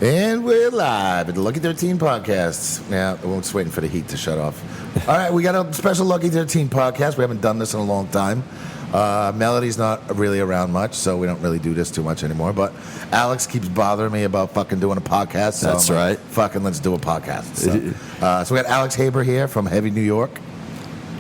And we're live at the Lucky 13 podcast. Now, we're just waiting for the heat to shut off. All right, we got a special Lucky 13 podcast. We haven't done this in a long time. Melody's not really around much, so we don't really do this too much anymore. But Alex keeps bothering me about fucking doing a podcast. So That's right. Fucking let's do a podcast. So we got Alex Haber here from Heavy New York.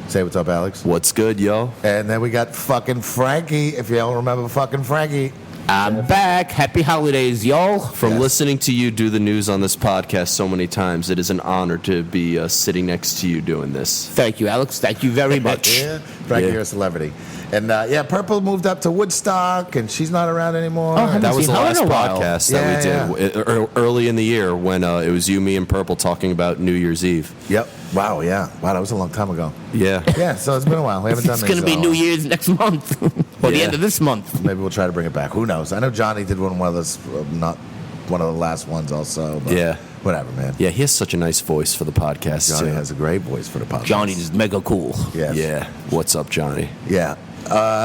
Say what's up, Alex. What's good, yo? And then we got fucking Frankie, if you all remember fucking Frankie. I'm back. Happy holidays, y'all. From listening to you do the news on this podcast so many times, it is an honor to be sitting next to you doing this. Thank you, Alex. Thank you very much. Yeah, Frankie, you're a celebrity. And Purple moved up to Woodstock, and she's not around ananymore. Oh, That was the last in a while. podcast that we did early in the year when it was you, me, and Purple talking about New Year's Eve. Yep. Wow, yeah. Wow, that was a long time ago. Yeah. Yeah, so it's been a while. We haven't done It's this. going to be New Year's next month, or the end of this month. Maybe we'll try to bring it back. Who knows? I know Johnny did one of those, not one of the last ones also. But Yeah. Whatever, man. Yeah, he has such a nice voice for the podcast, Johnny too. has a great voice for the podcast. Johnny is mega cool. Yes. Yeah. What's up, Johnny? Yeah.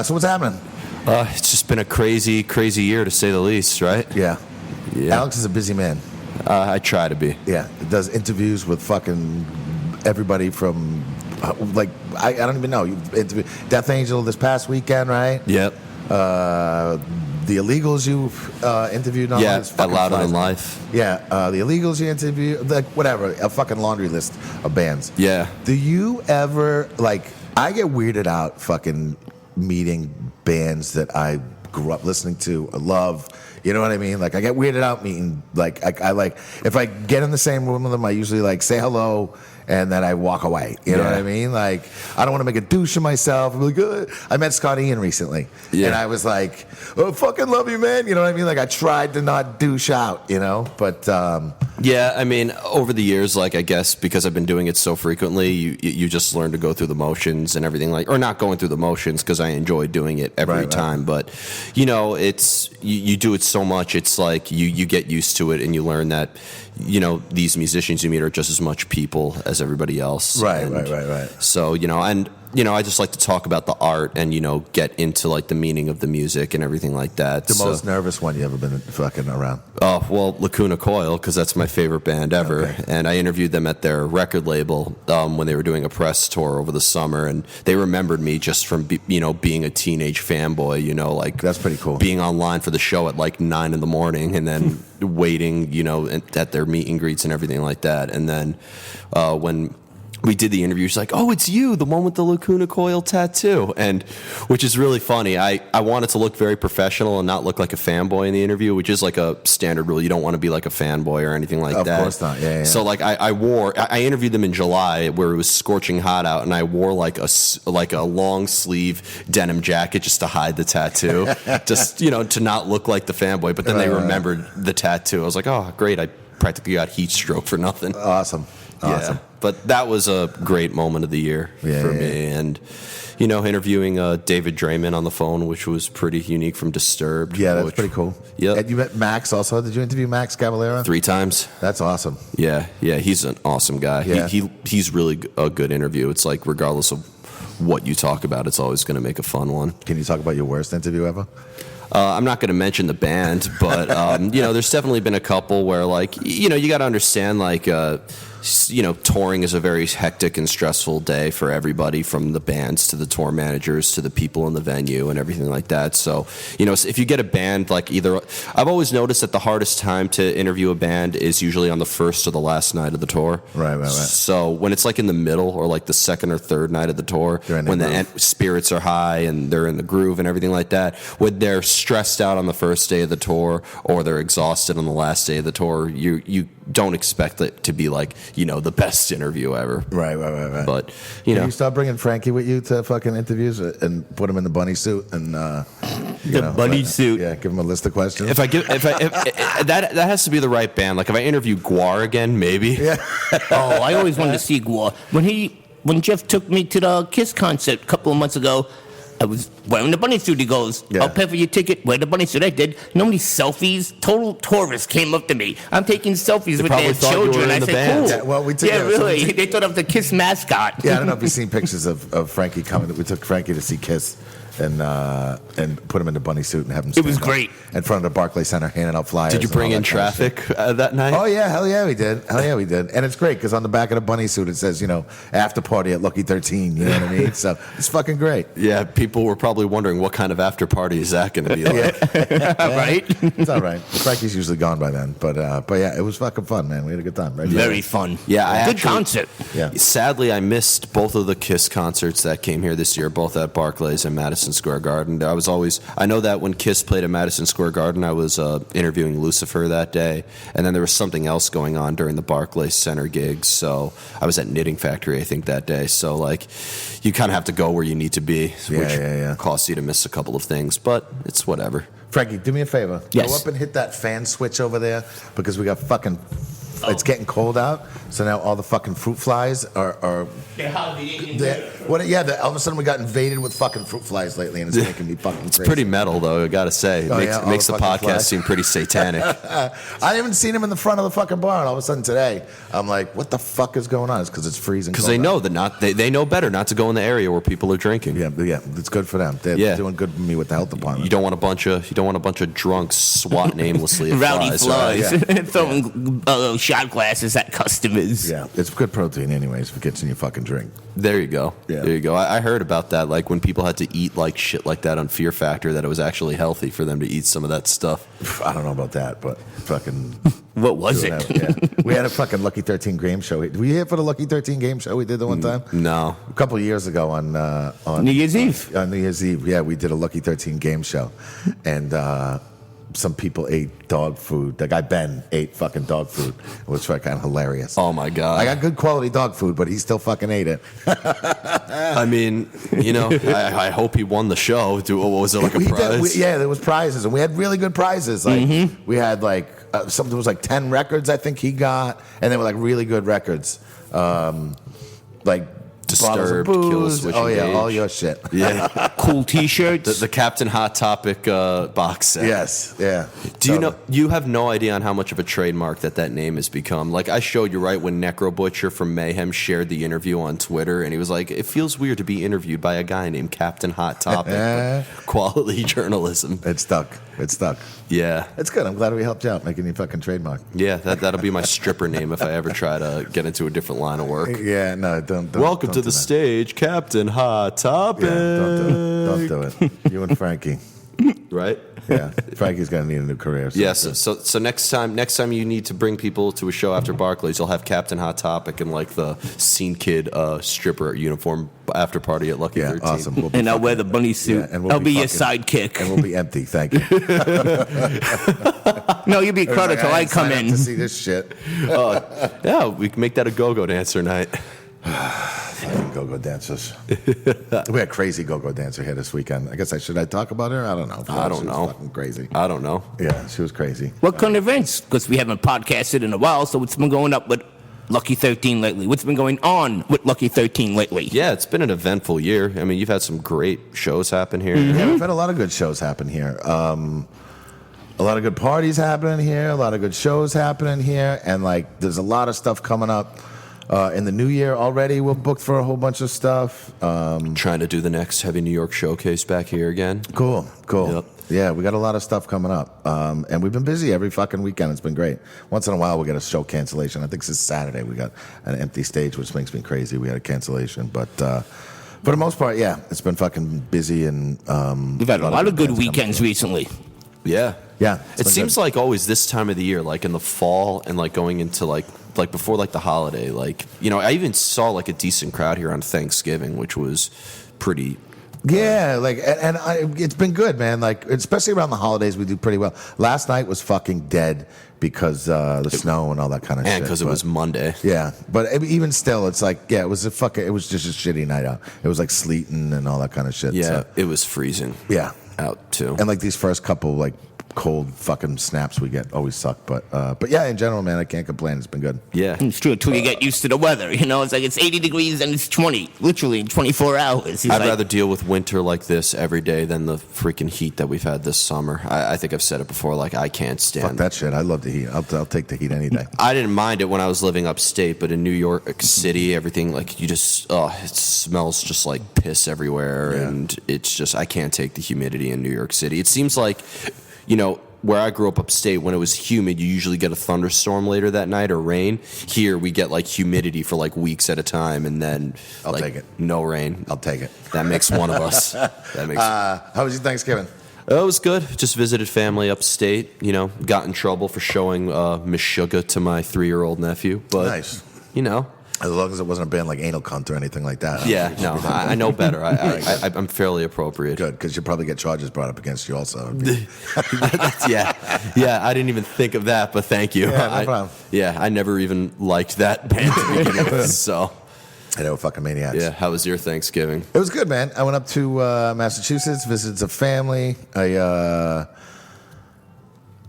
So what's happening? It's just been a crazy, crazy year, to say the least, right? Yeah. Yeah. Alex is a busy man. I try to be. Yeah. Does interviews with fucking everybody from, I don't even know. You interviewed Death Angel this past weekend, right? Yep. The Illegals you interviewed on. Yeah, this at fucking Louder Than flies. Life. Yeah, the Illegals you interviewed, like whatever, a fucking laundry list of bands. Yeah. Do you ever, I get weirded out fucking meeting bands that I grew up listening to, I love. You know what I mean? I get weirded out meeting, I if I get in the same room with them, I usually say hello and then I walk away. You know what I mean? I don't want to make a douche of myself. I'm like, I met Scott Ian recently. Yeah. And I was like, oh, fucking love you, man. You know what I mean? I tried to not douche out, but... Yeah, I mean, over the years, I guess because I've been doing it so frequently, you just learn to go through the motions and everything or not going through the motions because I enjoy doing it every time. But, it's, you do it so much, it's you get used to it and you learn that, these musicians you meet are just as much people as everybody else. Right. So, I just like to talk about the art and, get into the meaning of the music and everything like that. The most nervous one you ever been fucking around? Oh, well, Lacuna Coil, because that's my favorite band ever. Okay. And I interviewed them at their record label when they were doing a press tour over the summer. And they remembered me just from, being a teenage fanboy, That's pretty cool. Being online for the show at 9 in the morning and then waiting, at their meet and greets and everything like that. And then when we did the interview, she's like, oh, it's you, the one with the Lacuna Coil tattoo. And which is really funny. I wanted to look very professional and not look like a fanboy in the interview, which is a standard rule. You don't want to be like a fanboy or anything like that. Of course not. Yeah. So I interviewed them in July where it was scorching hot out, and I wore a long sleeve denim jacket just to hide the tattoo, just to not look like the fanboy. But then they remembered the tattoo. I was like, oh, great! I practically got heat stroke for nothing. Awesome. Yeah, but that was a great moment of the year for me. And, interviewing David Draymond on the phone, which was pretty unique from Disturbed. Yeah, that's pretty cool. Yeah. And you met Max also. Did you interview Max Cavallaro? 3 times. That's awesome. Yeah, he's an awesome guy. Yeah. He's really a good interview. It's regardless of what you talk about, it's always going to make a fun one. Can you talk about your worst interview ever? I'm not going to mention the band, but, there's definitely been a couple where, you got to understand, touring is a very hectic and stressful day for everybody, from the bands to the tour managers to the people in the venue and everything like that. So, if you get a band, I've always noticed that the hardest time to interview a band is usually on the first or the last night of the tour. Right. So when it's in the middle or the second or third night of the tour, when the spirits are high and they're in the groove and everything like that, when they're stressed out on the first day of the tour or they're exhausted on the last day of the tour, you don't expect it to be the best interview ever. Right. But Can you start bringing Frankie with you to fucking interviews and put him in the bunny suit and bunny suit. Yeah, give him a list of questions. if that has to be the right band. If I interview Guar again, maybe. Yeah. Oh, I always wanted to see Guar. When Jeff took me to the Kiss concert a couple of months ago, I was wearing the bunny suit. He goes, I'll pay for your ticket. Wear the bunny suit. I did. You know how many selfies? Total tourists came up to me. I'm taking selfies with their children. I said, cool. Yeah, well, we took really. They thought I was the Kiss mascot. Yeah, I don't know if you've seen pictures of Frankie coming. We took Frankie to see Kiss. and put him in the bunny suit and have him. It was stand up great. in front of the Barclays Center, handing out flyers. Did you bring in traffic that night? Oh yeah, hell yeah, we did. And it's great because on the back of the bunny suit it says, after party at Lucky 13. You know what I mean? So it's fucking great. Yeah, people were probably wondering what kind of after party is that going to be like. Right? It's all right. Frankie's usually gone by then, but yeah, it was fucking fun, man. We had a good time. Right? Very fun. Yeah, Good concert. Yeah. Sadly, I missed both of the Kiss concerts that came here this year, both at Barclays and Madison Square Garden. I know that when Kiss played at Madison Square Garden, I was interviewing Lucifer that day, and then there was something else going on during the Barclays Center gigs. So I was at Knitting Factory, I think, that day. So you kind of have to go where you need to be, which costs you to miss a couple of things, but it's whatever. Frankie, do me a favor. Yes. Go up and hit that fan switch over there because we got fucking. It's getting cold out, so now all the fucking fruit flies are. They're hardly All of a sudden we got invaded with fucking fruit flies lately, and it's making me fucking crazy. It's pretty metal, though, I gotta say. It makes the podcast flies. seem pretty satanic. I haven't seen him in the front of the fucking bar, and all of a sudden today, I'm like, what the fuck is going on? It's because it's freezing. Because they know they know better not to go in the area where people are drinking. Yeah, it's good for them. They're doing good for me with the health department. You don't want a bunch of drunks swatting aimlessly at rowdy flies. flies. Throwing shot glasses at customers. Yeah, it's good protein, anyways, if it gets in your fucking drink. There you go. Yeah. There you go. I heard about that, like when people had to eat shit like that on Fear Factor, that it was actually healthy for them to eat some of that stuff. I don't know about that, but fucking. What was it? Yeah. We had a fucking Lucky 13 game show. Were you here for the Lucky 13 game show we did the one time? No. A couple of years ago on New Year's Eve. On New Year's Eve, yeah, we did a Lucky 13 game show, and some people ate dog food. The guy Ben ate fucking dog food. It was fucking hilarious. Oh my god! I got good quality dog food, but he still fucking ate it. I mean, I hope he won the show. What was it, like a prize? There was prizes, and we had really good prizes. We had something was like 10 records, I think he got, and they were like really good records, like. Disturbed, Kill Switch, oh yeah, Engage. all your shit. Yeah, Cool T-shirts. the Captain Hot Topic box set. Yes, yeah. Do you know? You have no idea on how much of a trademark that name has become. Like I showed you right when Necro Butcher from Mayhem shared the interview on Twitter, and he was like, "It feels weird to be interviewed by a guy named Captain Hot Topic." But quality journalism. It stuck. Yeah, It's good. I'm glad we helped you out making your fucking trademark. yeah. That'll be my stripper name if I ever try to get into a different line of work. Yeah, no, don't. Welcome don't to do the that. stage, Captain Hot Topic. Yeah, don't do it. You and Frankie. Right? Yeah, Frankie's gonna need a new career. Yes. So next time you need to bring people to a show after Barclays, you'll have Captain Hot Topic and like the Scene Kid stripper uniform after party at Lucky 13. Awesome. We'll be And I'll wear the bunny suit. and we'll I'll be your fucking- sidekick. And we'll be empty. Thank you. No, you'll be a crowd till I come in. to see this shit. Yeah, we can make that a go-go dancer night. Fucking go-go dancers. We had a crazy go-go dancer here this weekend. I guess should I talk about her? I don't know. I don't She was know. Fucking crazy. I don't know. Yeah, she was crazy. What kind of events? Because we haven't podcasted in a while, so what's been going up with Lucky 13 lately? What's been going on with Lucky 13 lately? Yeah, it's been an eventful year. I mean, you've had some great shows happen here. Yeah, we've had a lot of good shows happen here. A lot of good parties happening here. A lot of good shows happening here. And there's a lot of stuff coming up. In the new year already, we're booked for a whole bunch of stuff. Trying to do the next Heavy New York showcase back here again. Cool. Yep. Yeah, we got a lot of stuff coming up. And we've been busy every fucking weekend. It's been great. Once in a while, we get a show cancellation. I think this Saturday we got an empty stage, which makes me crazy. We had a cancellation. But for the most part, yeah, it's been fucking busy. And We've had a lot of good bands coming weekends through. recently. Yeah. Yeah. It seems like always this time of the year, like in the fall and like going into like before like the holiday, I even saw like a decent crowd here on Thanksgiving, which was pretty. Yeah, it's been good, man. Especially around the holidays, we do pretty well. Last night was fucking dead because the snow and all that kind of shit. And because it was Monday. Yeah, but even still, it's it was it was just a shitty night out. It was sleeting and all that kind of shit. Yeah, so, it was freezing. yeah, out too. And these first couple cold fucking snaps we get always suck. But yeah, in general, man, I can't complain. It's been good. Yeah. It's true until you get used to the weather. You know, it's like it's 80 degrees and it's 20, literally in 24 hours. I'd rather deal with winter like this every day than the freaking heat that we've had this summer. I think I've said it before. Like, I can't stand Fuck that shit. I love the heat. I'll take the heat any day. I didn't mind it when I was living upstate, but in New York City, everything, like, you just, it smells just like piss everywhere. Yeah. And it's just, I can't take the humidity in New York City. It seems like, where I grew up upstate, when it was humid, you usually get a thunderstorm later that night or rain. Here, we get like humidity for like weeks at a time, and then I'll take it. No rain. I'll take it. That makes one of us. That makes. How was your Thanksgiving? It was good. Just visited family upstate. Got in trouble for showing Miss Sugar to my 3-year-old nephew. But Nice. As long as it wasn't a band like Anal Cunt or anything like that. Yeah, no, I know better. I'm fairly appropriate. Good, because you'll probably get charges brought up against you also. yeah, I didn't even think of that, but thank you. Yeah, no problem. I never even liked that band to begin with, so. I know, fucking maniacs. Yeah, how was your Thanksgiving? It was good, man. I went up to Massachusetts, visited some family.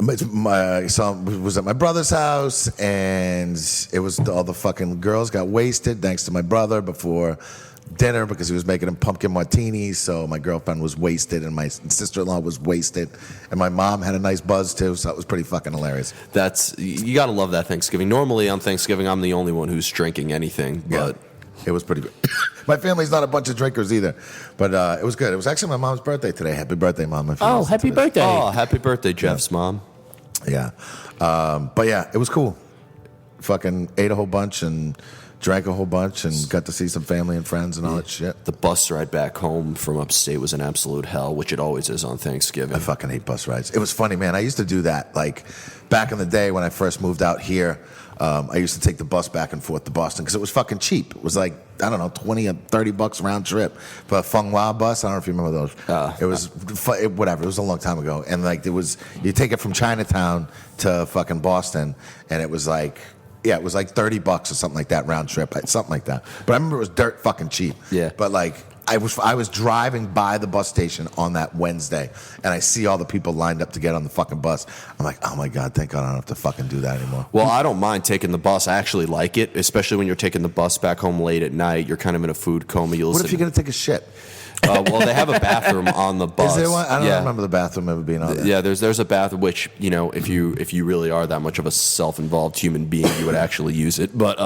My son was at my brother's house, and it was all the fucking girls got wasted thanks to my brother before dinner because he was making them pumpkin martinis. So my girlfriend was wasted, and my sister-in-law was wasted, and my mom had a nice buzz too. So it was pretty fucking hilarious. You gotta love that Thanksgiving. Normally on Thanksgiving, I'm the only one who's drinking anything, but. Yeah. It was pretty good. My family's not a bunch of drinkers either, but it was good. It was actually my mom's birthday today. Happy birthday, Mom. Oh, happy birthday. Oh, happy birthday, Jeff's mom. Yeah. But yeah, it was cool. Fucking ate a whole bunch and drank a whole bunch and got to see some family and friends and all that shit. The bus ride back home from upstate was an absolute hell, which it always is on Thanksgiving. I fucking hate bus rides. It was funny, man. I used to do that. Like, back in the day when I first moved out here, I used to take the bus back and forth to Boston because it was fucking cheap. It was like, I don't know, 20 or 30 bucks round trip for a Feng Hua bus. I don't know if you remember those. It was, whatever, it was a long time ago. And like, you take it from Chinatown to fucking Boston, and it was like, yeah, it was like 30 bucks or something like that round trip, something like that. But I remember it was dirt fucking cheap. Yeah. But like, I was driving by the bus station on that Wednesday, and I see all the people lined up to get on the fucking bus. I'm like, oh my God, thank God I don't have to fucking do that anymore. Well, I don't mind taking the bus. I actually like it, especially when you're taking the bus back home late at night. You're kind of in a food coma. What if you're going to take a shit? Well, they have a bathroom on the bus. Is there one? I don't remember the bathroom ever being on there. Yeah, there's a bathroom, which, if you really are that much of a self-involved human being, you would actually use it. But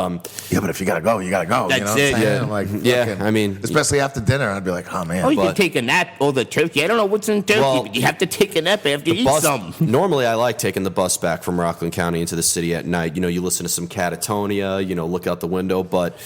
yeah, but if you gotta go, you gotta go. That's you know it. What I'm saying? Yeah. Like, Yeah, fucking, I mean, especially after dinner, I'd be like, oh man. Oh, you can take a nap or the turkey. I don't know what's in turkey, Well, but you have to take a nap after you eat some. Normally, I like taking the bus back from Rockland County into the city at night. You listen to some Catatonia, look out the window, but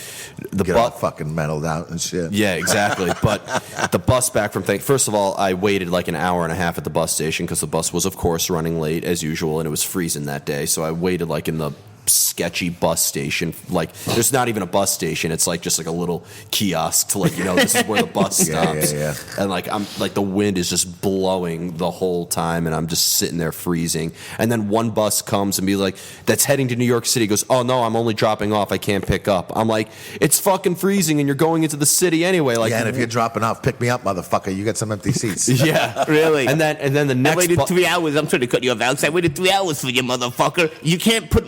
the Get all bus fucking mellowed out and shit. Yeah, exactly. But the bus back from first of all, I waited like an hour and a half at the bus station because the bus was, of course, running late as usual, and it was freezing that day. So I waited like in the sketchy bus station. Like, there's not even a bus station. It's like just like a little kiosk to let you know this is where the bus stops. Yeah. And like I'm like the wind is just blowing the whole time, and I'm just sitting there freezing. And then one bus comes and be like, that's heading to New York City. Goes, oh no, I'm only dropping off. I can't pick up. I'm like, it's fucking freezing, and you're going into the city anyway. Like, Yeah, and if you're dropping off, pick me up, motherfucker. You got some empty seats. yeah, Really? And then the I next waited 3 hours. I'm trying to cut you off, Alex. I waited 3 hours for you, motherfucker. You can't put.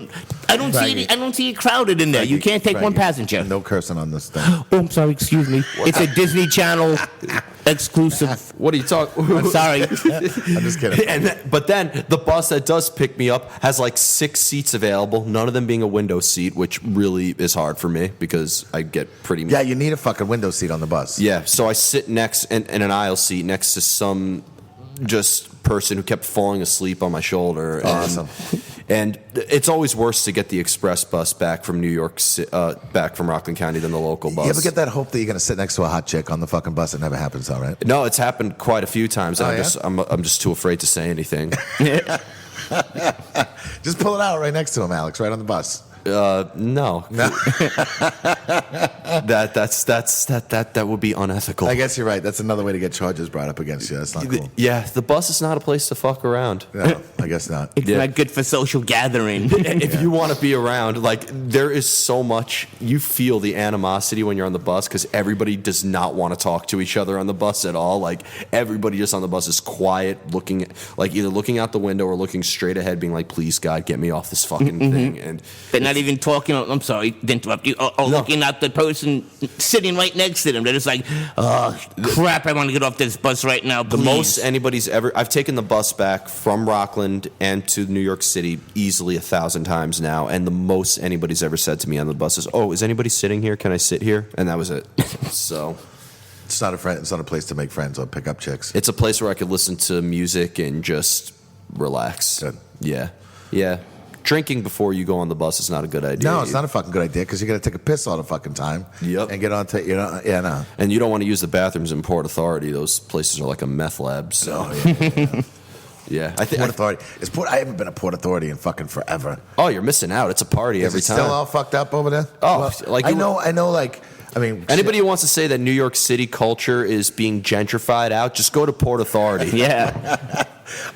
I don't see it crowded in there. You can't take one passenger. No cursing on this thing. Oh, I'm sorry. Excuse me. It's a Disney Channel exclusive. What are you talking? I'm sorry. I'm just kidding. But then the bus that does pick me up has like 6 seats available, none of them being a window seat, which really is hard for me because I get pretty. Yeah, you need a fucking window seat on the bus. Yeah, so I sit next in an aisle seat next to some just person who kept falling asleep on my shoulder. Awesome. And it's always worse to get the express bus back from New York, back from Rockland County than the local bus. You ever get that hope that you're gonna sit next to a hot chick on the fucking bus? It never happens, all right? No, it's happened quite a few times. And Oh, I'm just too afraid to say anything. Just pull it out right next to him, Alex, right on the bus. No. That would be unethical. I guess you're right. That's another way to get charges brought up against you. That's not cool. Yeah, the bus is not a place to fuck around. No, I guess not. It's not good for social gathering. If you want to be around, like, there is so much, you feel the animosity when you're on the bus because everybody does not want to talk to each other on the bus at all. Like, everybody just on the bus is quiet, looking, like, either looking out the window or looking straight ahead, being like, please, God, get me off this fucking thing. And They're not even talking. I'm sorry to interrupt you. Or looking at the person sitting right next to them. They're just like, oh, crap, I want to get off this bus right now, please. the most anybody's ever, I've taken the bus back from Rockland and to New York City easily 1,000 times now, and the most anybody's ever said to me on the bus is, oh, is anybody sitting here? Can I sit here? And that was it. So It's not a place to make friends or pick up chicks. it's a place where I could listen to music and just relax. Good. Yeah. Drinking before you go on the bus is not a good idea. No, it's not a fucking good idea because you're gonna take a piss all the fucking time. Yep. And get on to no. And you don't want to use the bathrooms in Port Authority. Those places are like a meth lab. So yeah. Port Authority. I haven't been to Port Authority in fucking forever. Oh, you're missing out. It's a party every Is it time. still all fucked up over there? Oh, like I you- know. Like, I mean, Anybody who wants to say that New York City culture is being gentrified out, just go to Port Authority. Yeah.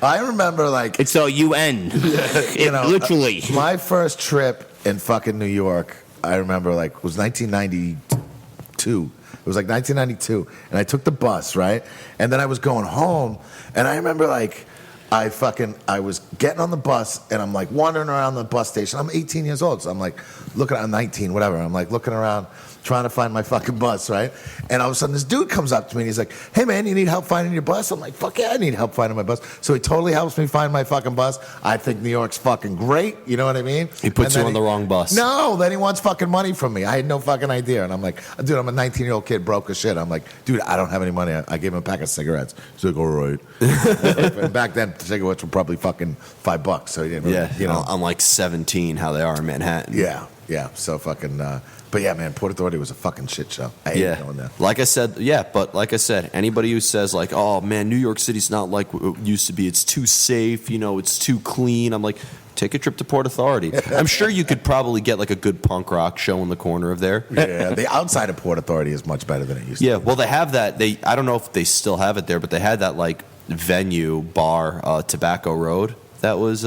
I remember like It's all UN. Literally. my first trip in fucking New York. I remember like was 1992. It was like 1992, and I took the bus, right? And then I was going home, and I remember like I was getting on the bus, and I'm like wandering around the bus station. I'm 18 years old, so I'm like I'm 19, whatever. I'm like looking around, trying to find my fucking bus, right? And all of a sudden, this dude comes up to me, and he's like, "Hey, man, you need help finding your bus?" I'm like, "Fuck yeah, I need help finding my bus." So he totally helps me find my fucking bus. I think New York's fucking great. You know what I mean? He puts And you then on the wrong bus. No, then he wants fucking money from me. I had no fucking idea. And I'm like, dude, I'm a 19-year-old kid, broke as shit. I'm like, dude, I don't have any money. I gave him a pack of cigarettes. He's like, all right. And back then, cigarettes were probably fucking $5. So he didn't really, Yeah, you know. I'm like 17, how they are in Manhattan. Yeah. So fucking, but yeah, man, Port Authority was a fucking shit show. I hated going there. Like I said, anybody who says like, oh man, New York City's not like what it used to be. It's too safe, it's too clean. I'm like, take a trip to Port Authority. I'm sure you could probably get like a good punk rock show in the corner of there. Yeah, the outside of Port Authority is much better than it used to Yeah, be. well, they have that. I don't know if they still have it there, but they had that like venue bar, Tobacco Road. That was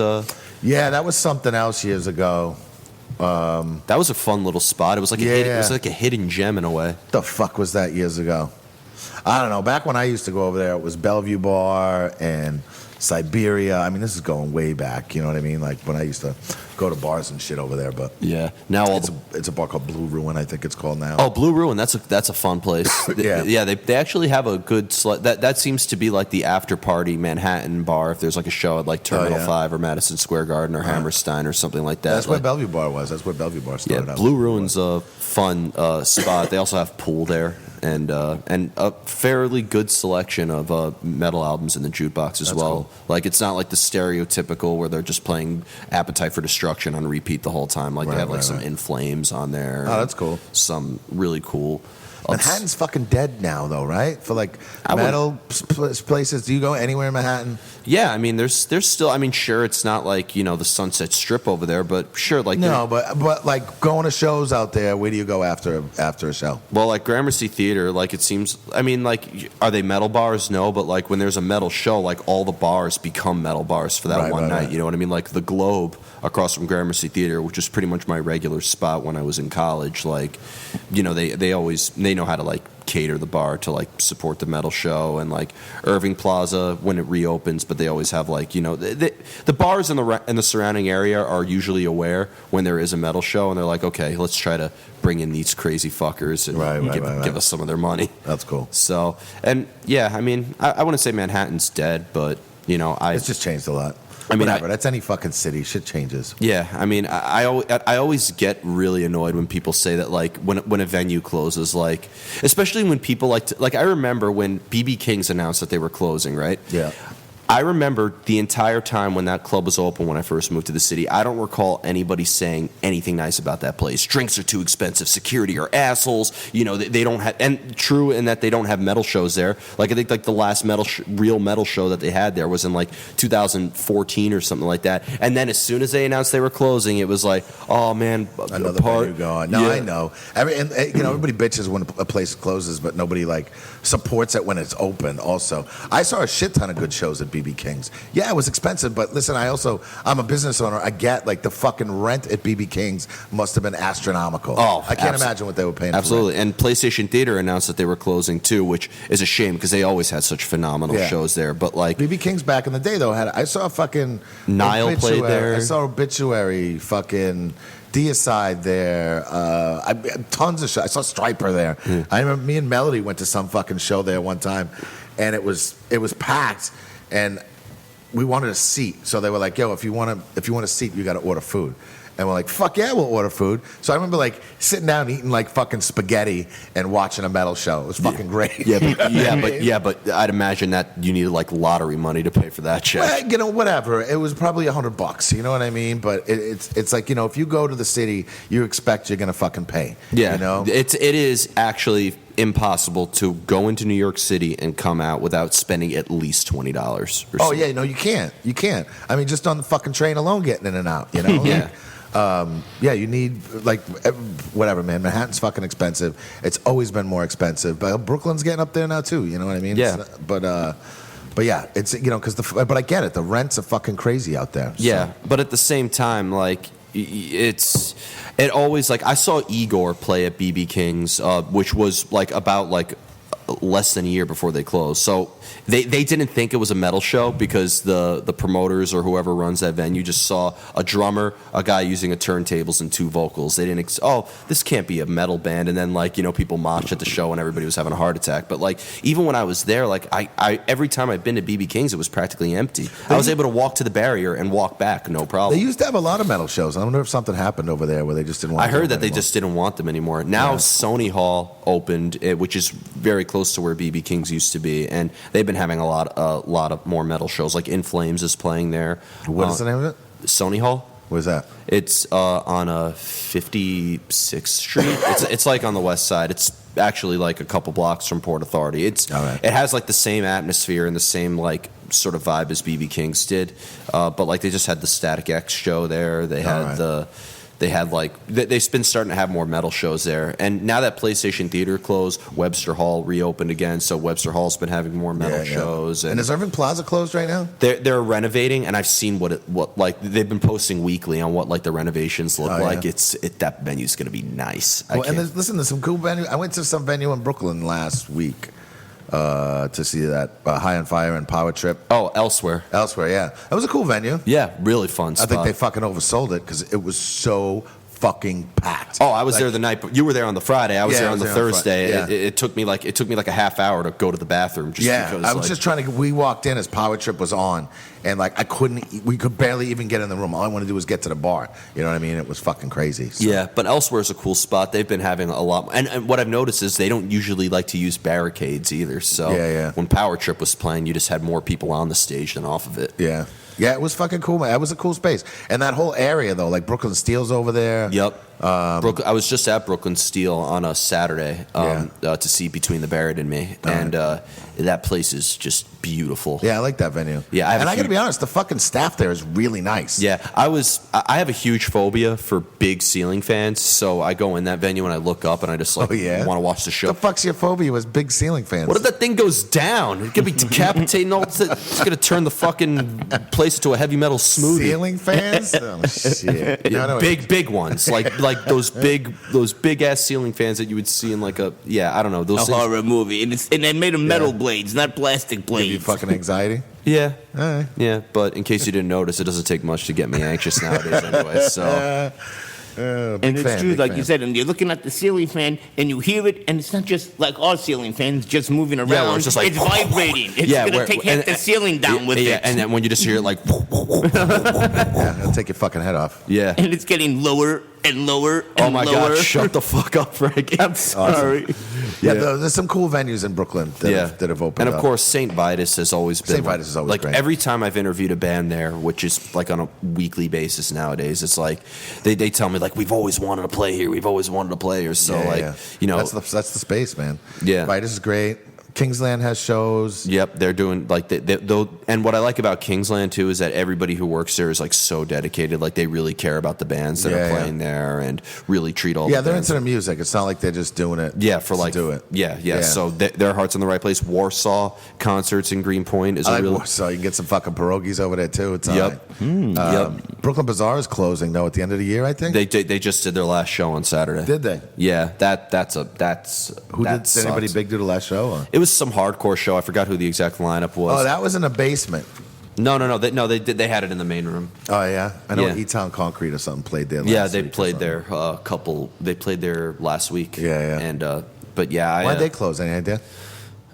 Yeah, that was something else years ago. that was a fun little spot. It was like it was like a hidden gem in a way. The fuck was that years ago? I don't know. Back when I used to go over there, it was Bellevue Bar and Siberia. I mean, this is going way back. You know what I mean? Like when I used to go to bars and shit over there. But Yeah. Now all it's a bar called Blue Ruin, I think it's called now. Oh, Blue Ruin. That's a fun place. Yeah. They actually have a good that seems to be like the after party Manhattan bar if there's like a show at like Terminal 5 or Madison Square Garden or Hammerstein or something like that. That's where like, Bellevue Bar was. That's where Bellevue Bar started out. Blue Ruin's a fun spot. They also have pool there and a fairly good selection of metal albums in the jukebox as well. Cool. Like it's not like the stereotypical where they're just playing Appetite for Destruction on repeat the whole time. Like they have like some In Flames on there. Oh, that's cool. Some really cool. Manhattan's fucking dead now, though, right? For like metal places. Do you go anywhere in Manhattan? Yeah, I mean, there's still. I mean, sure, it's not like the Sunset Strip over there, but sure, like No, but like going to shows out there. Where do you go after a show? well, like Gramercy Theater, like it seems. I mean, like, are they metal bars? No, but like when there's a metal show, like all the bars become metal bars for that one night. Right. You know what I mean? Like the Globe across from Gramercy Theater, which is pretty much my regular spot when I was in college. Like, they know how to like cater the bar to like support the metal show, and like Irving Plaza when it reopens, but they always have like the bars in the surrounding area are usually aware when there is a metal show, and they're like, okay, let's try to bring in these crazy fuckers and give us some of their money. That's cool. So, and yeah, I mean, I wouldn't say Manhattan's dead, but It's just changed a lot. I mean, whatever. That's any fucking city. Shit changes. Yeah, I mean, I always get really annoyed when people say that, like, when a venue closes, like, especially when people like I remember when BB King's announced that they were closing, right? Yeah. I remember the entire time when that club was open when I first moved to the city, I don't recall anybody saying anything nice about that place. Drinks are too expensive. Security are assholes. You know, they don't have, and true in that they don't have metal shows there. Like I think like the last real metal show that they had there was in like 2014 or something like that. And then as soon as they announced they were closing, it was like, oh man, another venue gone. No, I know. Everybody bitches when a place closes, but nobody like supports it when it's open. Also, I saw a shit ton of good shows at BB King's. Yeah, it was expensive, but listen, I'm a business owner. I get like the fucking rent at BB King's must have been astronomical. Oh, I can't imagine what they were paying. Absolutely. For rent. And PlayStation Theater announced that they were closing too, which is a shame because they always had such phenomenal shows there. But like BB King's back in the day though I saw a fucking Nile played there. I saw Obituary, fucking Deicide there. Tons of shows. I saw Striper there. I remember me and Melody went to some fucking show there one time, and it was packed. And we wanted a seat, so they were like, "Yo, if you want a seat, you got to order food." And we're like, "Fuck yeah, we'll order food." So I remember like sitting down eating like fucking spaghetti and watching a metal show. It was fucking great. But I'd imagine that you needed like lottery money to pay for that check. Well, whatever. It was probably $100. You know what I mean? But it's like if you go to the city, you expect you're gonna fucking pay. Yeah, you know, it is actually impossible to go into New York City and come out without spending at least $20. Oh yeah, no, you can't. You can't. I mean, just on the fucking train alone, getting in and out. You know. Yeah. You need like whatever, man. Manhattan's fucking expensive. It's always been more expensive, but Brooklyn's getting up there now too. You know what I mean? Yeah. But yeah, it's but I get it. The rents are fucking crazy out there. Yeah, but at the same time, like it always like I saw Igor play at BB King's, which was like about like less than a year before they closed. So they didn't think it was a metal show because the promoters or whoever runs that venue just saw a drummer, a guy using a turntables and two vocals. They didn't this can't be a metal band. And then like people mocked at the show and everybody was having a heart attack. But like even when I was there, like I every time I've been to BB King's, it was practically empty. I was able to walk to the barrier and walk back, no problem. They used to have a lot of metal shows. I wonder if something happened over there where they just didn't want. I heard that they just didn't want them anymore. Now Sony Hall opened, which is very close to where BB King's used to be, and they've been having a lot of more metal shows. Like In Flames is playing there. What is the name of it? Sony Hall. Where's that? It's on 56th Street. It's like on the west side. It's actually like a couple blocks from Port Authority. It has like the same atmosphere and the same like sort of vibe as BB King's did, but like they just had the Static X show there. They had they've been starting to have more metal shows there. And now that PlayStation Theater closed, Webster Hall reopened again. So Webster Hall's been having more metal shows. And is Irving Plaza closed right now? They're renovating, and I've seen what like they've been posting weekly on what like the renovations look like. Yeah. That venue's gonna be nice. And listen, there's some cool venue. I went to some venue in Brooklyn last week. To see that High on Fire and Power Trip. Oh, Elsewhere, yeah. That was a cool venue. Yeah, really fun spot. I think they fucking oversold it because it was so fucking packed. Oh, I was there the night, but you were there on the Friday. I was there on the Thursday. Yeah. It took me like a half hour to go to the bathroom. Because, I was just trying to. We walked in as Power Trip was on, and like we could barely even get in the room. All I wanted to do was get to the bar. You know what I mean? It was fucking crazy. So. Yeah, but Elsewhere is a cool spot. They've been having a lot, and what I've noticed is they don't usually like to use barricades either. So when Power Trip was playing, you just had more people on the stage than off of it. Yeah. Yeah, it was fucking cool, man. It was a cool space. And that whole area, though, like Brooklyn Steel's over there. Yep. I was just at Brooklyn Steel on a Saturday to see Between the Buried and Me. And that place is just beautiful. Yeah, I like that venue. Yeah, I got to be honest, the fucking staff there is really nice. Yeah, I have a huge phobia for big ceiling fans, so I go in that venue and I look up and I just want to watch the show. The fuck's your phobia with big ceiling fans? What if that thing goes down? It's gonna be decapitating all. It's gonna turn the fucking place into a heavy metal smoothie. Ceiling fans? Oh shit! Yeah, big ones, like those big ass ceiling fans that you would see in like a I don't know those horror movie, and they made of metal blades, not plastic blades. Give you fucking anxiety. Yeah. All right. Yeah, but in case you didn't notice, it doesn't take much to get me anxious nowadays anyway, so. And it's true, like you said, and you're looking at the ceiling fan, and you hear it, and it's not just like our ceiling fans just moving around. Yeah, it's just like... It's vibrating. It's going to take half the ceiling down with it. Yeah, and then when you just hear it like... it'll take your fucking head off. Yeah. And it's getting lower and lower and lower. Oh, my God. Shut the fuck up, Frankie. I'm sorry. Awesome. Yeah, there's some cool venues in Brooklyn that have opened and up. of course St. Vitus has always been St. Vitus is always like great. every time I've interviewed a band there, which is like on a weekly basis nowadays, it's like they tell me like we've always wanted to play here, we've always wanted to play here. So you know, that's the space, man. Yeah, Vitus is great. Kingsland has shows. Yep, they're doing like and what I like about Kingsland too is that everybody who works there is like so dedicated. Like they really care about the bands that are playing there and really treat all. Yeah, the they're bands. into the music. It's not like they're just doing it. Yeah, for like do it. Yeah. So their heart's in the right place. Warsaw concerts in Greenpoint is I like really. Warsaw. You can get some fucking pierogies over there too. It's Yep. Yep. Brooklyn Bazaar is closing though at the end of the year. I think They just did their last show on Saturday. Did they? Yeah, that's Who that did anybody sucks. big do the last show? Or? It was some hardcore show. I forgot who the exact lineup was. Oh, that was in a basement. No. They had it in the main room. Oh yeah, I know Yeah. E-Town Concrete or something played there. Yeah, last they week or played something. there They played there last week. Yeah. And but yeah, Why'd they close? Any idea?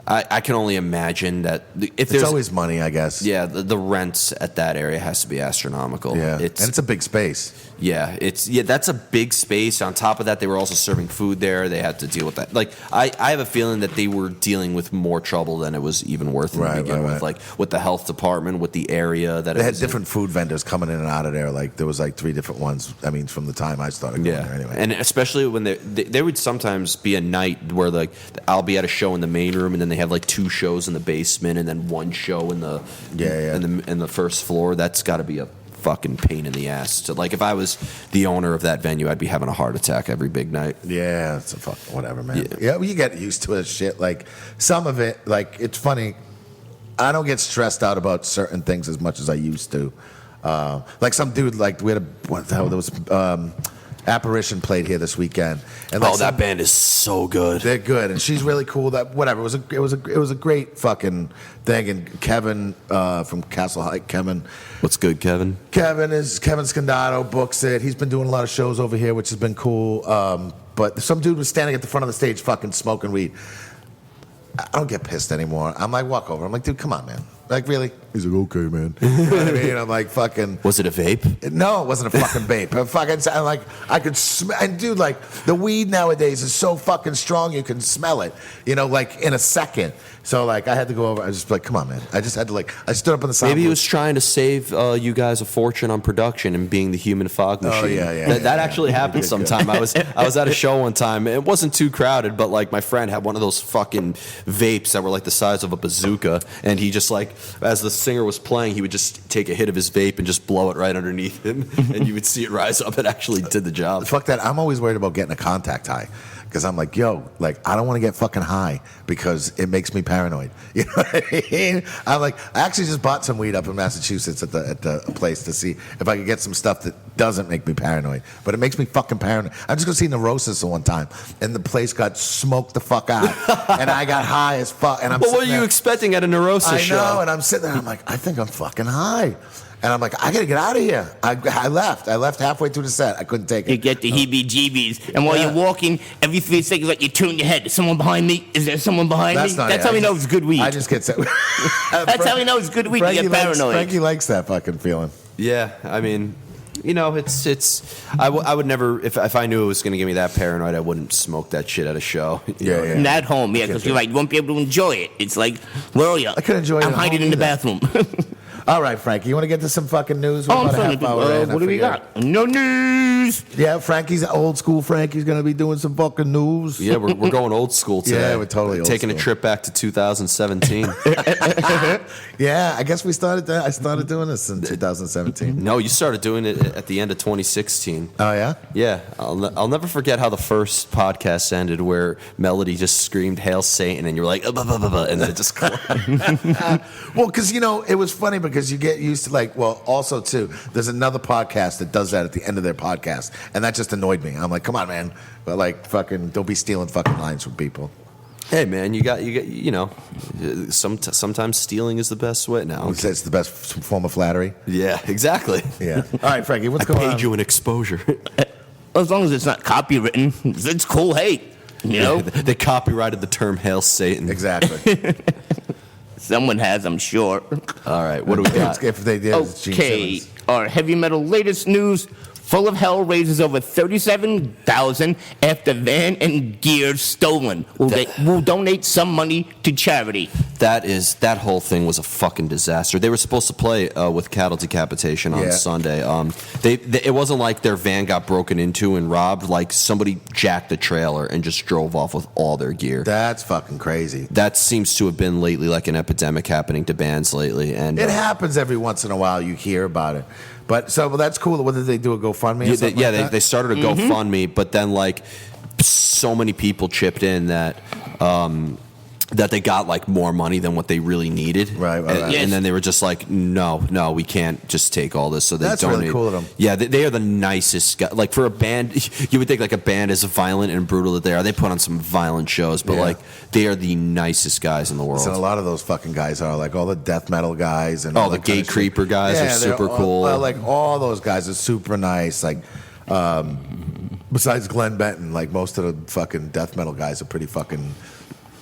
I can only imagine that if there's It's always money, I guess. yeah, the rents at that area has to be astronomical. Yeah, and it's a big space. Yeah, that's a big space. On top of that, they were also serving food there. They had to deal with that. Like, I have a feeling that they were dealing with more trouble than it was even worth to begin with. Like, with the health department, with the area that They had different food vendors coming in and out of there. Like, there was like 3 different ones. I mean, from the time I started going there anyway. And especially when there would sometimes be a night where, like, I'll be at a show in the main room, and then they have, like, 2 shows in the basement, and then 1 show in the in the first floor. That's got to be a fucking pain in the ass. So, like, if I was the owner of that venue, I'd be having a heart attack every big night. Yeah, it's a fuck whatever, man. Yeah, well, you get used to it. Shit, like some of it, like it's funny. I don't get stressed out about certain things as much as I used to. Like some dude, like we had what the hell? There was Apparition played here this weekend. And like that band is so good. They're good, and she's really cool. That whatever. It was a great fucking thing. And Kevin from Castle Heights, Kevin. What's good, Kevin? Kevin Scandato books it. He's been doing a lot of shows over here, which has been cool. But some dude was standing at the front of the stage, fucking smoking weed. I don't get pissed anymore. I'm like, walk over. I'm like, dude, come on, man. Like, really? He's like, okay, man. You know what I mean? I'm like, fucking. Was it a vape? No, it wasn't a fucking vape. I'm like, I could smell. And dude, like, the weed nowadays is so fucking strong, you can smell it. You know, like in a second. So like, I had to go over. I was just like, come on, man. I just had to like. I stood up on the side. Maybe he was trying to save you guys a fortune on production and being the human fog machine. Oh yeah. That actually happened sometime. I was at a show one time. It wasn't too crowded, but like my friend had one of those fucking vapes that were like the size of a bazooka, and he just like, as the singer was playing, he would just take a hit of his vape and just blow it right underneath him, and you would see it rise up. It actually did the job. Fuck that. I'm always worried about getting a contact high. Because I'm like, yo, like, I don't want to get fucking high because it makes me paranoid. You know what I mean? I'm like, I actually just bought some weed up in Massachusetts at the place to see if I could get some stuff that doesn't make me paranoid. But it makes me fucking paranoid. I'm just going to see Neurosis one time, and the place got smoked the fuck out. And I got high as fuck. And But what are you expecting at a Neurosis show? I know, and I'm sitting there, I'm like, I think I'm fucking high. And I'm like, I gotta get out of here. I left. I left halfway through the set. I couldn't take it. You get the heebie-jeebies, and while you're walking, every 3 seconds, like you turn your head. Is someone behind me? Is there someone behind me? That's how we know it's good weed. I just get set. That's how we know it's good weed. You get paranoid. Frankie likes that fucking feeling. Yeah, I mean, you know, it's. I would never, if I knew it was going to give me that paranoid, I wouldn't smoke that shit at a show. Yeah. And at home, yeah, because you're right, you won't be able to enjoy it. It's like, where are you? I could enjoy it I'm at hiding home in the either. bathroom. All right, Frankie, you want to get to some fucking news? We're I'm about a sorry. half hour in, I What do we forget. got? No news. Yeah, Frankie's old school. Frankie's gonna be doing some fucking news. Yeah, we're going old school today. Yeah, we're totally old taking school. a trip back to 2017. Yeah, I guess I started doing this in 2017. No, you started doing it at the end of 2016. Oh yeah. Yeah, I'll never forget how the first podcast ended, where Melody just screamed "Hail Satan," and you were like, "Bah, bah, bah, bah," and then it just. Well, because it was funny because you get used to also too. There's another podcast that does that at the end of their podcast, and that just annoyed me. I'm like, come on, man, but like, fucking, don't be stealing fucking lines from people. Hey, man, you got, sometimes stealing is the best way now. It's the best form of flattery. Yeah, exactly. Yeah. All right, Frankie, what's I going on? paid you an exposure. As long as it's not copywritten, it's cool. Hey, you know, They copyrighted the term "Hail Satan." Exactly. someone has, I'm sure. All right, what do we got? If they did, it's Gene Okay, Simmons. our heavy metal latest news. Full of Hell raises over $37,000 after van and gear stolen. Will donate some money to charity. That whole thing was a fucking disaster. They were supposed to play with cattle decapitation on Sunday. It wasn't like their van got broken into and robbed. Like somebody jacked the trailer and just drove off with all their gear. That's fucking crazy. That seems to have been lately like an epidemic happening to bands lately, and it happens every once in a while. You hear about it, but that's cool. What did they do? A GoFundMe? They started a GoFundMe, but then like so many people chipped in that they got like more money than what they really needed. Right. And then they were just like, no, we can't just take all this. So they That's donated. really cool of them. Yeah, they are the nicest guys. Like for a band, you would think like a band as violent and brutal that they are. They put on some violent shows, but like they are the nicest guys in the world. So a lot of those fucking guys are like all the death metal guys and all the gay creeper guys are super cool. Like all those guys are super nice. Like besides Glenn Benton, like most of the fucking death metal guys are pretty fucking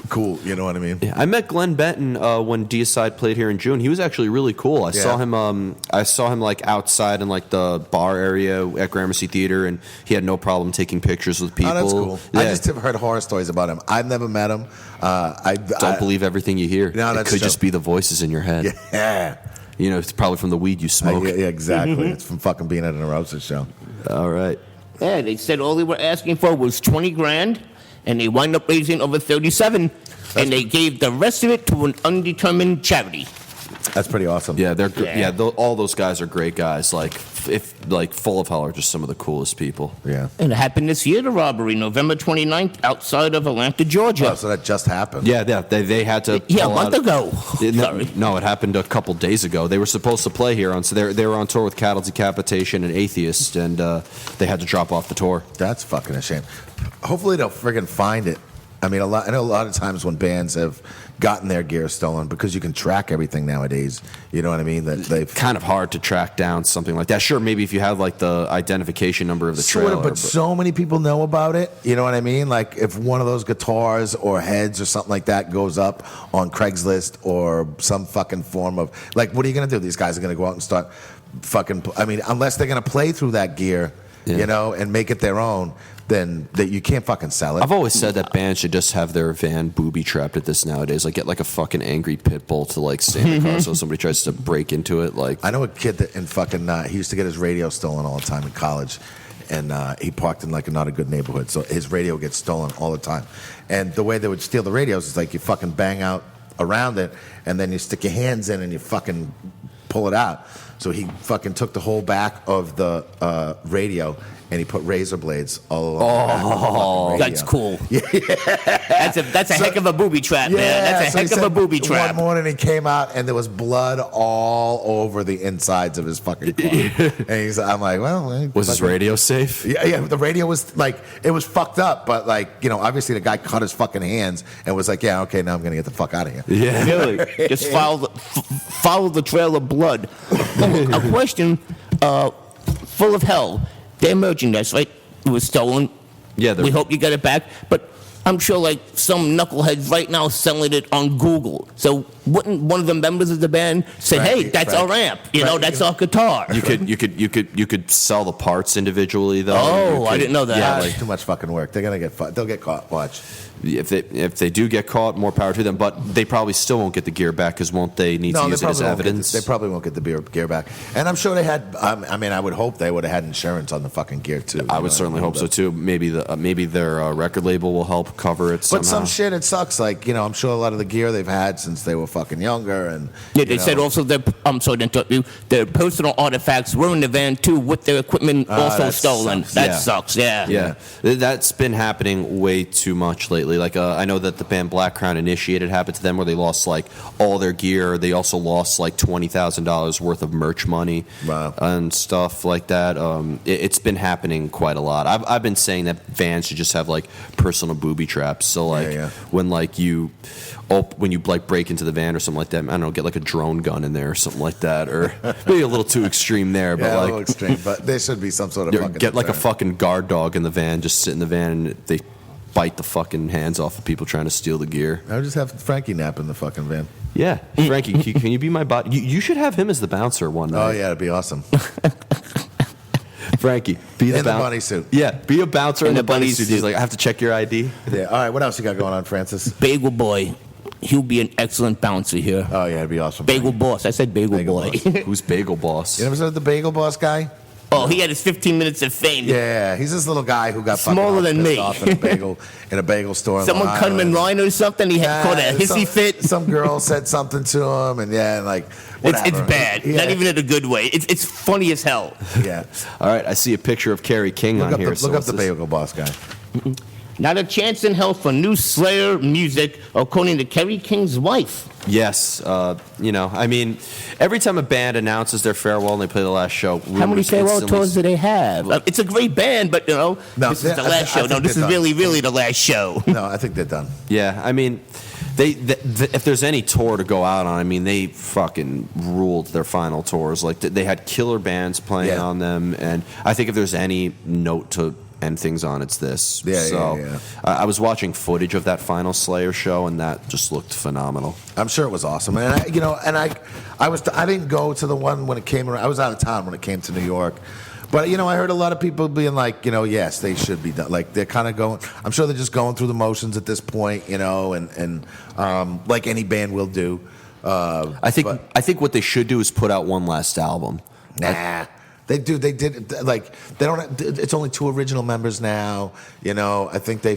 cool, you know what I mean? Yeah, I met Glenn Benton when Deicide played here in June. He was actually really cool. I saw him like outside in like the bar area at Gramercy Theater, and he had no problem taking pictures with people. Oh, that's cool. Yeah. I just have heard horror stories about him. I've never met him. I don't believe everything you hear. No, it could just be the voices in your head. Yeah. You know, it's probably from the weed you smoke. Yeah, exactly. It's from fucking being at a Neurosis show. All right. Yeah, they said all they were asking for was $20,000, and they wound up raising over 37, and they gave the rest of it to an undetermined charity. That's pretty awesome. Yeah, all those guys are great guys. Like Full of Hell are just some of the coolest people. Yeah. And it happened this year, the robbery, November 29th, outside of Atlanta, Georgia. Oh, so that just happened. Yeah, they had to. Yeah, a month ago. Sorry. No, it happened a couple days ago. They were supposed to play here so they were on tour with Cattle Decapitation and Atheist, and they had to drop off the tour. That's fucking a shame. Hopefully they'll friggin' find it. I mean, I know a lot of times when bands have gotten their gear stolen, because you can track everything nowadays. You know what I mean? That they've kind of hard to track down something like that. Sure, maybe if you have like the identification number of the trailer, but so many people know about it. You know what I mean? Like if one of those guitars or heads or something like that goes up on Craigslist or some fucking form of like, what are you gonna do? These guys are gonna go out and start fucking. I mean, unless they're gonna play through that gear, you know, and make it their own. Then that you can't fucking sell it. I've always said that bands should just have their van booby trapped at this nowadays. Like get like a fucking angry pit bull to like stay in the car so somebody tries to break into it. Like I know a kid that in fucking he used to get his radio stolen all the time in college, and he parked in like not a good neighborhood, so his radio gets stolen all the time. And the way they would steal the radios is like you fucking bang out around it, and then you stick your hands in and you fucking pull it out. So he fucking took the whole back of the radio. And he put razor blades all along the back of the fucking radio. That's cool. Yeah. That's a heck of a booby trap, man. That's a heck of a booby trap. One morning he came out and there was blood all over the insides of his fucking car. And I'm like, well, was his radio safe? Yeah. The radio was like, it was fucked up, but like, you know, obviously the guy cut his fucking hands and was like, yeah, okay, now I'm gonna get the fuck out of here. Yeah, really. Just follow the trail of blood. A question. Full of Hell. Their merchandise, right? It was stolen. Yeah. We hope you get it back. But I'm sure, like, some knuckleheads right now selling it on Google. So wouldn't one of the members of the band say, "Hey, that's our amp. You know, that's our guitar." You could sell the parts individually, though. Oh, I didn't know that. Yeah, like too much fucking work. They're gonna get they'll get caught. Watch. If they do get caught, more power to them. But they probably still won't get the gear back because won't they need to use it as evidence? They probably won't get the gear back. And I'm sure they had. I mean, I would hope they would have had insurance on the fucking gear too. I would certainly hope so too. Maybe their record label will help cover it somehow. But some shit, it sucks. Like, you know, I'm sure a lot of the gear they've had since they were fucking younger, and yeah, they said also I'm sorry to interrupt you. Their personal artifacts were in the van too, with their equipment also stolen. That sucks. Yeah. That's been happening way too much lately. Like I know that the band Black Crown Initiated happened to them, where they lost like all their gear. They also lost like $20,000 worth of merch money and stuff like that. It's been happening quite a lot. I've been saying that vans should just have like personal booby traps. So like when you like break into the van or something like that, I don't know, get like a drone gun in there or something like that, or maybe a little too extreme there, but like a little extreme. But there should be some sort of fucking get like a fucking guard dog in the van, just sit in the van, and they bite the fucking hands off of people trying to steal the gear. I would just have Frankie nap in the fucking van. Yeah, Frankie, can you be my bot? You should have him as the bouncer one night. Oh yeah, it'd be awesome. Frankie, be In the bunny suit. Yeah, be a bouncer in the bunny suit. suit. He's like, I have to check your ID. Yeah. All right. What else you got going on, Francis? Bagel Boy. He'll be an excellent bouncer here. Oh yeah, it'd be awesome. Bagel Boss. I said Bagel Bagel Boy. Boss. Who's Bagel Boss? You never said the Bagel Boss guy? Oh, he had his 15 minutes of fame. Yeah, he's this little guy who got Smaller fucking than pissed me. off in a bagel store. Someone cut him in line or something. He had caught a hissy fit. Some girl said something to him, and like whatever. It's bad. Yeah. Not even in a good way. It's funny as hell. Yeah. All right, I see a picture of Kerry King on here. Look up the Bagel Boss guy. Not a chance in hell for new Slayer music, according to Kerry King's wife. Yes, I mean, every time a band announces their farewell and they play the last show, How many farewell tours do they have? It's a great band, but No, this is the last show. No, this is really the last show. No, I think they're done. Yeah, I mean, they if there's any tour to go out on, I mean, they fucking ruled their final tours. Like they had killer bands playing on them, and I think if there's any note to end things on, it's this. Yeah. I was watching footage of that final Slayer show, and that just looked phenomenal. I'm sure it was awesome, and I didn't go to the one when it came around. I was out of town when it came to New York, but I heard a lot of people being like, yes, they should be done. Like they're kind of going. I'm sure they're just going through the motions at this point, and like any band will do. I think what they should do is put out one last album. Nah. They do. They did. Like they don't. It's only 2 original members now. I think they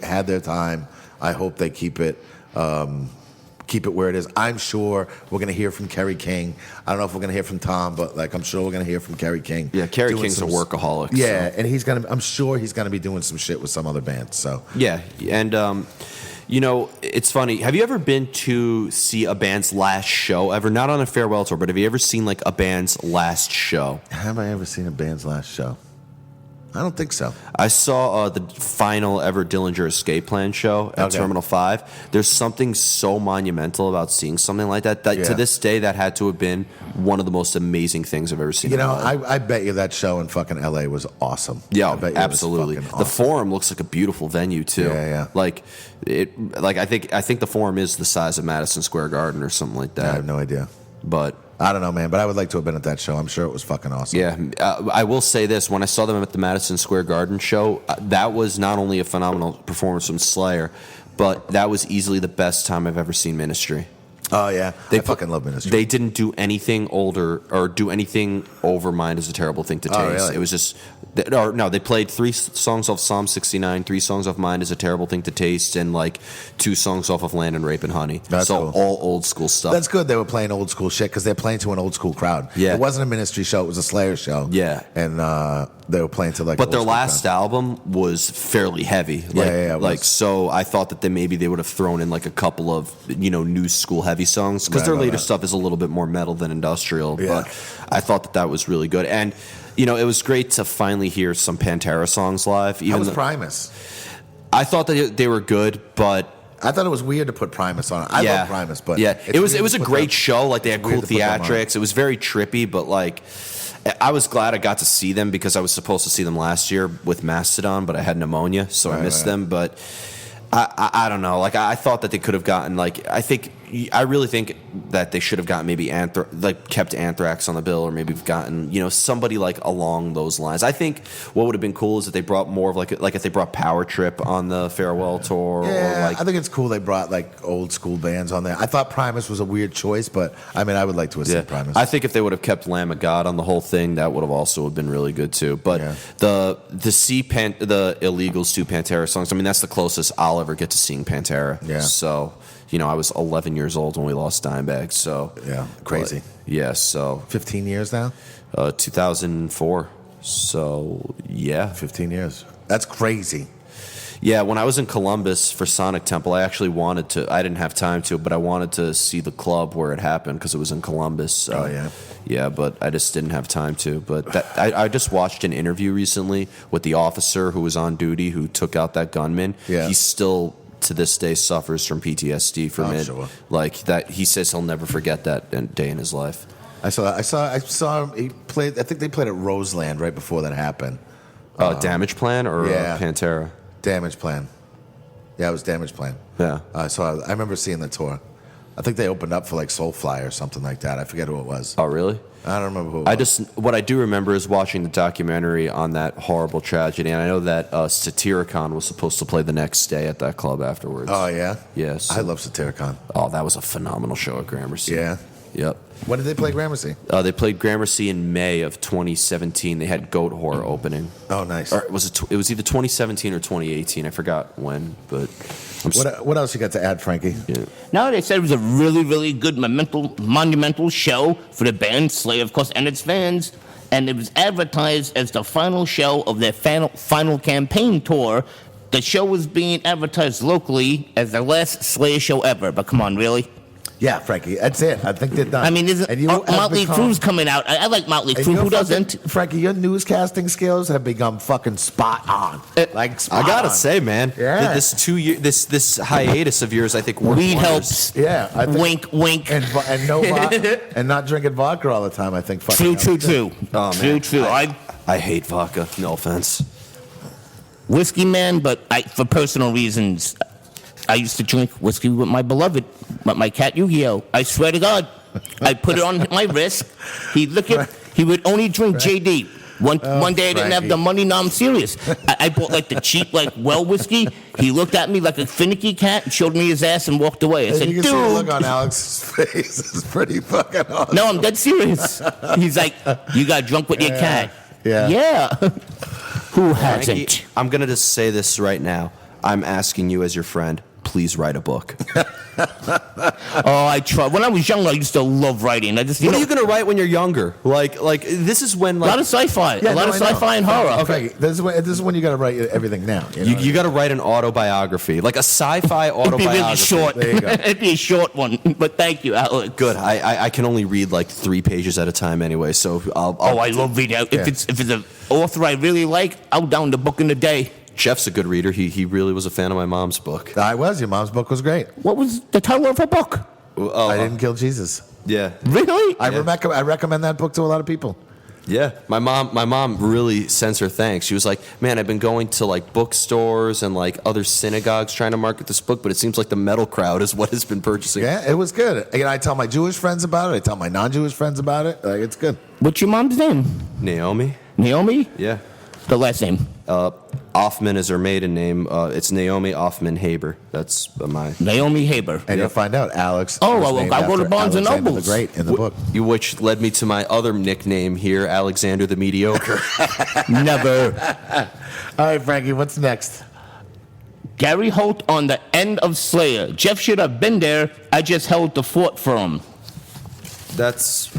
had their time. I hope they keep it where it is. I'm sure we're gonna hear from Kerry King. I don't know if we're gonna hear from Tom, but I'm sure we're gonna hear from Kerry King. Yeah, Kerry King's a workaholic. Yeah, so. and I'm sure he's gonna be doing some shit with some other bands. So yeah, and it's funny. Have you ever been to see a band's last show ever? Not on a farewell tour, but have you ever seen like a band's last show? Have I ever seen a band's last show? I don't think so. I saw the final ever Dillinger Escape Plan show at Terminal 5. There's something so monumental about seeing something like that. To this day, that had to have been one of the most amazing things I've ever seen. I bet you that show in fucking L.A. was awesome. Yeah, I bet you absolutely. It was fucking The awesome. Forum looks like a beautiful venue too. Yeah. I think the Forum is the size of Madison Square Garden or something like that. I have no idea. But I don't know, man. But I would like to have been at that show. I'm sure it was fucking awesome. yeah, I will say this: when I saw them at the Madison Square Garden show, that was not only a phenomenal performance from Slayer, but that was easily the best time I've ever seen Ministry. Oh yeah, I fucking love Ministry. They didn't do anything older or do anything over Mind Is a Terrible Thing to Taste. Oh, really? It was just, they played 3 songs off Psalm 69, 3 songs off Mind Is a Terrible Thing to Taste, and 2 songs off of Land and Rape and Honey. That's so cool. all old school stuff. That's good. They were playing old school shit because they're playing to an old school crowd. Yeah. It wasn't a Ministry show. It was a Slayer show. Yeah. And they were playing to But their old school last crowd. album was fairly heavy. It was. So I thought that maybe they would have thrown in a couple of new school heavy songs because their later stuff is a little bit more metal than industrial. Yeah. But I thought that was really good, and it was great to finally hear some Pantera songs live. How was Primus? I thought that they were good, but. I thought it was weird to put Primus on it. I love Primus, but it was a great show. They had cool theatrics. It was very trippy, but I was glad I got to see them because I was supposed to see them last year with Mastodon, but I had pneumonia, so I missed them. But I don't know. I thought that they could have gotten I really think that they should have gotten maybe kept Anthrax on the bill, or maybe gotten somebody along those lines. I think what would have been cool is that they brought more of if they brought Power Trip on the farewell tour. Yeah, or I think it's cool they brought old school bands on there. I thought Primus was a weird choice, but I mean I would like to have seen Primus. I think if they would have kept Lamb of God on the whole thing, that would have also been really good too. But the Illegals 2 Pantera songs, I mean that's the closest I'll ever get to seeing Pantera. Yeah. So. I was 11 years old when we lost Dimebag, so... Yeah, crazy. But, so... 15 years now? 2004. So, yeah. 15 years. That's crazy. Yeah, when I was in Columbus for Sonic Temple, I actually wanted to... I didn't have time to, but I wanted to see the club where it happened because it was in Columbus. So, yeah. Yeah, but I just didn't have time to. But I just watched an interview recently with the officer who was on duty who took out that gunman. Yeah. He's still... to this day suffers from PTSD from it. Sure. That he says he'll never forget that day in his life. I saw him. He played. I think they played at Roseland right before that happened. Damage Plan or Pantera? Damage Plan. Yeah, it was Damage Plan. Yeah. I remember seeing the tour. I think they opened up for Soulfly or something like that. I forget who it was. Oh, really? I don't remember who it was. What I do remember is watching the documentary on that horrible tragedy, and I know that Satyricon was supposed to play the next day at that club afterwards. Oh, yeah? Yes. I love Satyricon. Oh, that was a phenomenal show at Gramercy. Yeah? Yep. When did they play Gramercy? They played Gramercy in May of 2017. They had Goat Whore opening. Oh, nice. Or was it? It was either 2017 or 2018. I forgot when, but. What else you got to add, Frankie? Yeah. No, they said it was a really, really good monumental show for the band Slayer, of course, and its fans. And it was advertised as the final show of their final campaign tour. The show was being advertised locally as the last Slayer show ever. But come on, really? Yeah, Frankie, that's it. I think they're done. I mean, And you have Motley become- Crue's coming out. I like Motley and Crue. your Who doesn't? Frankie, your newscasting skills have become fucking spot on. Like spot I gotta on. say, man, Yeah. this 2 year, this hiatus of yours, I think worked Weed wonders. helps. Yeah, I think, Wink, wink. and no and not drinking vodka all the time. I think. True, fucking true, true. Oh, man. True. I hate vodka. No offense. Whiskey man, but for personal reasons, I used to drink whiskey with my beloved, with my cat Yu-Gi-Oh. I swear to God, I put it on my wrist. He'd look at. He would only drink JD. One day I didn't have Frankie. the money. No, I'm serious. I bought like the cheap well whiskey. He looked at me like a finicky cat and showed me his ass and walked away. I And said, you can see the look dude. on Alex's face. It's pretty fucking awesome. No, I'm dead serious. He's like, you got drunk with your cat. Yeah. Yeah. Who Frankie, hasn't? I'm gonna just say this right now. I'm asking you as your friend. Please write a book. Oh, I try. When I was younger, I used to love writing. I just, What are you gonna write when you're younger? Like this is when a lot of sci-fi, a lot of sci-fi and horror. Okay, this is when you got to write everything down. You, know? you got to write an autobiography, like a sci-fi It'd be autobiography. really short. There you go. It'd be a short one. But thank you, Alex. Good. I can only read like 3 pages at a time anyway, so I'll Oh, I love reading. If it's an author I really like, I'll down the book in a day. Jeff's a good reader. He really was a fan of my mom's book. I was. Your mom's book was great. What was the title of her book? Oh, I didn't kill Jesus. Yeah. Really? I recommend that book to a lot of people. Yeah, my mom really sends her thanks. She was like, "Man, I've been going to like bookstores and like other synagogues trying to market this book, but it seems like the metal crowd is what has been purchasing." Yeah, it was good. And I tell my Jewish friends about it. I tell my non-Jewish friends about it. Like, it's good. What's your mom's name? Naomi. Naomi? Yeah. The last name. Offman is her maiden name. It's Naomi Offman Haber. That's my. Naomi Haber. And you'll find out, Alex. Oh, was well, named I'll go to after Barnes and Alexander Nobles. the Great in the book. Which led me to my other nickname here, Alexander the Mediocre. Never. All right, Frankie, what's next? Gary Holt on the end of Slayer. Jeff should have been there. I just held the fort for him. That's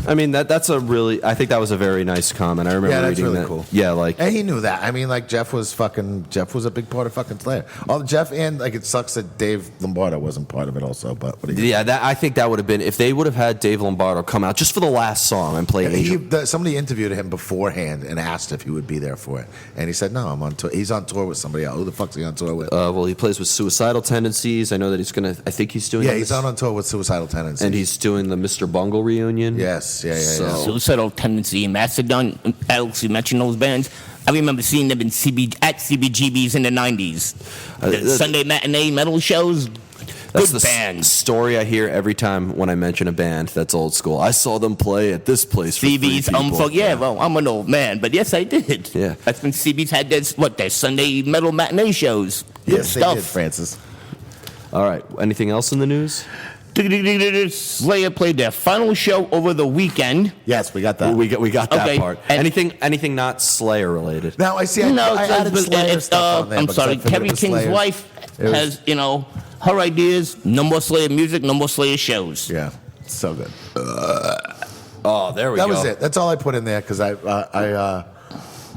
a really. I think that was a very nice comment. I remember Yeah, that's reading really that. cool. Yeah, like. And he knew that. I mean, like, Jeff was a big part of fucking Slayer. Oh, Jeff, and like, it sucks that Dave Lombardo wasn't part of it also, but what do you Yeah, I think that would have been if they would have had Dave Lombardo come out just for the last song and play Angel. Somebody interviewed him beforehand and asked if he would be there for it, and he said, "No, I'm on tour." He's on tour with somebody else. Who the fuck's he on tour with? Well, he plays with Suicidal Tendencies. I know that he's gonna. I think he's doing. Yeah, he's on tour with Suicidal Tendencies. and he's doing the Mr. Bungle reunion. Yes, yeah. Suicidal Tendency and Mastodon. Alex, you mentioned those bands. I remember seeing them at CBGBs in the 90s. The Sunday matinee metal shows. That's Good the bands. story I hear every time when I mention a band that's old school. I saw them play at this place. For CB's, 3 people. yeah, well, I'm an old man, but yes, I did. Yeah. That's when CB's had their Sunday metal matinee shows. Good Yes, they stuff. did, Francis. All right. Anything else in the news? Slayer played their final show over the weekend. Yes, we got that. We got that Okay, part. and- anything not Slayer related? Now I see. I added Slayer stuff on there. I'm because I sorry, figured Kerry it was King's Slayer. wife It was- has, her ideas. No more Slayer music, no more Slayer shows. Yeah, so good. Oh, there we That go. was it. That's all I put in there because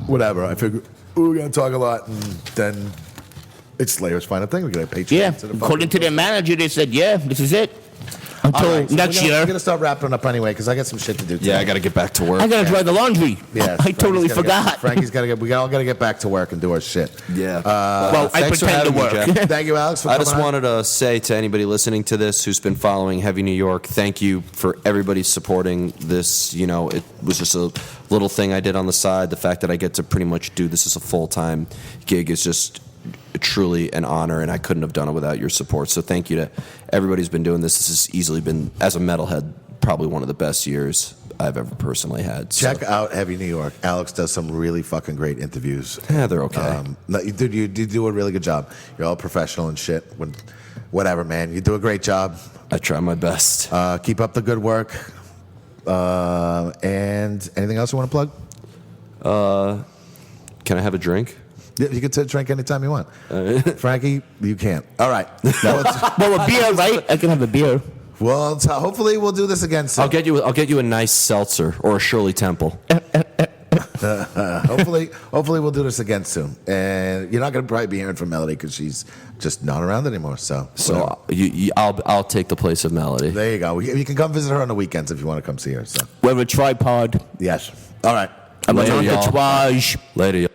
whatever. I figured we're gonna talk a lot, and then it's Slayer's final thing. We're gonna pay Yeah, tribute to the according to fucking- their manager, they said, yeah, this is it. All Until right, so next year. We're gonna start wrapping up anyway because I got some shit to do. Yeah, I today. got to get back to work. I gotta dry the laundry. Yeah, I totally Frankie's gotta forgot. get- Frankie's got to get. We all got to get back to work and do our shit. Yeah. Well, I thanks for pretend to having me, work. Jeff. Thank you, Alex. For I coming just on. wanted to say to anybody listening to this who's been following Heavy New York, thank you for everybody supporting this. It was just a little thing I did on the side. The fact that I get to pretty much do this as a full-time gig is just truly an honor, and I couldn't have done it without your support. So thank you to everybody who's been doing this. This has easily been, as a metalhead, probably one of the best years I've ever personally had. Check out Heavy New York. Alex does some really fucking great interviews. Yeah, they're okay. No, dude, you do a really good job. You're all professional and shit. Whatever, man. You do a great job. I try my best. Keep up the good work. And anything else you want to plug? Can I have a drink? Yeah, you can drink anytime you want. Frankie, you can't. All right. Well, a beer, right? I can have a beer. Well, hopefully we'll do this again soon. I'll get you a nice seltzer or a Shirley Temple. Hopefully we'll do this again soon. And you're not going to probably be hearing from Melody because she's just not around anymore. So I'll take the place of Melody. there you go. You can come visit her on the weekends if you want to come see her. So We have a tripod. yes. All right. I'm an Later, y'all. entourage. Later, y'all.